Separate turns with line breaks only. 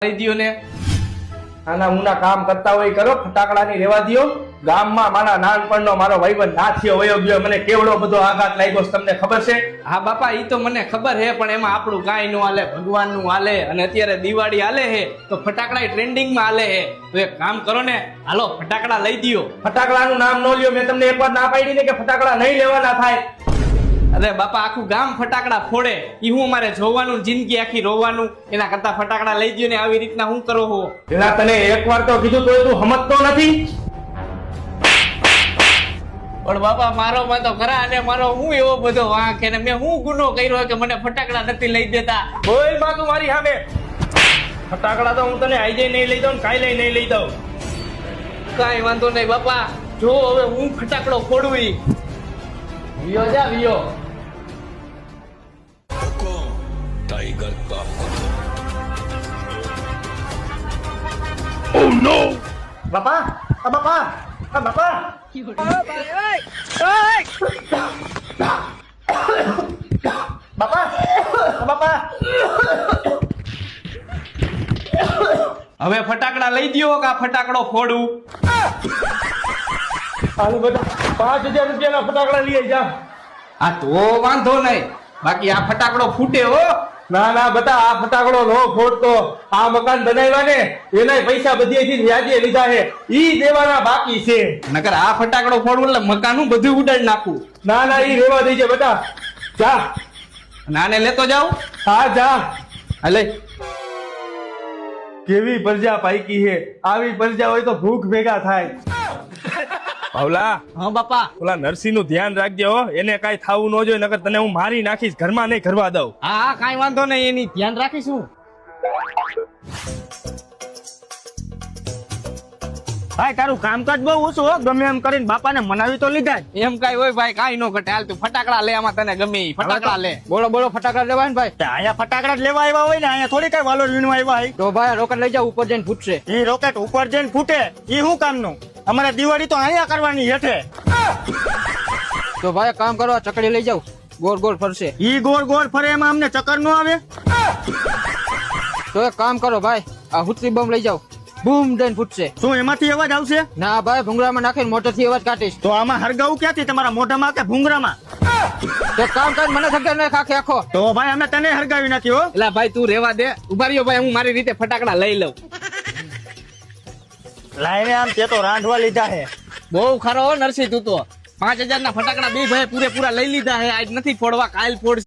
લઈ દ્યો ને
આના ઉના કામ કરતા હોય કરો, ફટાકડાની રેવા દ્યો. ગામમાં મારા નાનપણનો મારો ભાઈબંધ નાથિયો વયો ગયો, મને કેવડો બધો આઘાત લાગ્યો છે, તમને ખબર છે?
હા બાપા ઈ તો મને ખબર હે, પણ એમાં આપણું કાંઈ નું હાલે, ભગવાનનું હાલે. અને અત્યારે દિવાળી હાલે હે તો ફટાકડા ટ્રેન્ડિંગમાં હાલે હે. તો એક કામ કરો ને, હાલો ફટાકડા લઈ દ્યો.
ફટાકડાનું નામ ન લ્યો, મેં તમને એકવાર ના પાડી ને કે ફટાકડા નહીં લેવાના થાય.
અરે બાપા આખું ગામ ફટાકડા ફોડે, ઈ હું અમારે જોવાનું, જિંદગી આખી રોવાનું. એના કરતા ફટાકડા લઈ દ્યો ને. આવી રીતના હું કરો હો?
પેલા તને એકવાર તો કીધું તોય તું સમજતો નથી.
પણ બાપા મારો માં તો ખરા, અને મારો હું એવો બધો વાંક હે ને મેં હું ગુનો કર્યો કે મને ફટાકડા નથી લઈ દેતા?
બોલ માં તું મારી સામે. ફટાકડા તો હું તને આજે નહીં લઈ દઉં ને કાલે નહીં લઈ દઉં.
કાંઈ વાંધો નહીં બાપા, જો હવે હું ફટાકડો ફોડવી. વિયો જા વિયો.
टाइगर का
બાપા, આ બાપા, આ બાપા. બાપા, આ બાપા.
હવે ફટાકડા લઈ દ્યો કે આ ફટાકડો ફોડું?
આને બધા 5000 રૂપિયાના ફટાકડા લઈ જા.
આ તો વાંધો નહીં, બાકી આ ફટાકડો ફૂટે હો.
ના ના બતા, આ ફટાકડો નો ફોડતો. આ મકાન બનાવ્યા ને એના પૈસા બધેથી વ્યાજે લીધા છે, ઈ દેવાના બાકી છે.
નકર આ ફટાકડો ફોડવું એટલે મકાનનું બધું ઉડાડી નાખું.
ના ના ઈ રેવા દેજે બતા. જા.
નાને લેતો જાઉં?
હા જા.
હાલે.
કેવી પ્રજા પાઈકી છે, આવી પ્રજા હોય તો ભૂખ ભેગા થાય. પાવલા,
હા બાપા.
ઓલા નરસિંહ નું ધ્યાન રાખજે હો, એને કાઈ થાવું ન જોઈએ, નકર તને હું મારી નાખીશ, ઘરમાં નહીં કરવા દઉં.
હા હા કાંઈ વાંધો નહીં, એની ધ્યાન રાખીશું.
ભાઈ તારું કામકાજ બહુ ઓછું હો, ગમે એમ કરીને બાપાને મનાવી તો લીધા.
એમ કાંઈ હોય ભાઈ, કાંઈ નો ઘટે. હાલ તું ફટાકડા લે, આમાં તને ગમે ઈ ફટાકડા લે.
બોલો બોલો, ફટાકડા લેવાય ને ભાઈ? અહીંયા ફટાકડા જ લેવા આવ્યા હોય ને, અહીંયા થોડી કઈ વાલોર વીણવા આવ્યા હોય. તો ભાઈ રોકેટ લઈ જાવ, ઉપર જઈને ફૂટશે. એ રોકેટ ઉપર જઈને ફૂટે એ શું કામનું? અમારે દિવાળી તો અહીંયા કરવાની હેઠે. તો ભાઈ કામ કરો, ચકડી લઈ જાવ, ગોળ ગોળ ફરશે. ઈ ગોળ ગોળ ફરે એમાં અમને ચક્કર નો આવે. તો એક કામ કરો ભાઈ, આ હુતરી બમ લઈ જાવ, બૂમ દઈને ફૂટશે. શું એમાંથી અવાજ આવશે? ના ભાઈ, ભૂંગરામાં નાખીને મોટરથી અવાજ કાઢીશ. તો આમાં હરગાવું ક્યાંથી, તમારા મોઢામાં કે ભૂંગરામાં? તો કામ કર, મને સગર ન ખાખે આખો. તો ભાઈ અમે તને હરગાવી નાખ્યો.
એટલે ભાઈ તું રેવા દે, ઉભા રહ્યો ભાઈ, હું મારી રીતે ફટાકડા લઈ લઉં.
લાઈને આમ તે તો રાંધવા લીધા હે.
બહુ ખરો હો નરસિંહ, તું તો 5000 ના ફટાકડા બે ભાઈ પૂરેપૂરા લઈ લીધા હે. આજ નથી ફોડવા, કાલ ફોડ.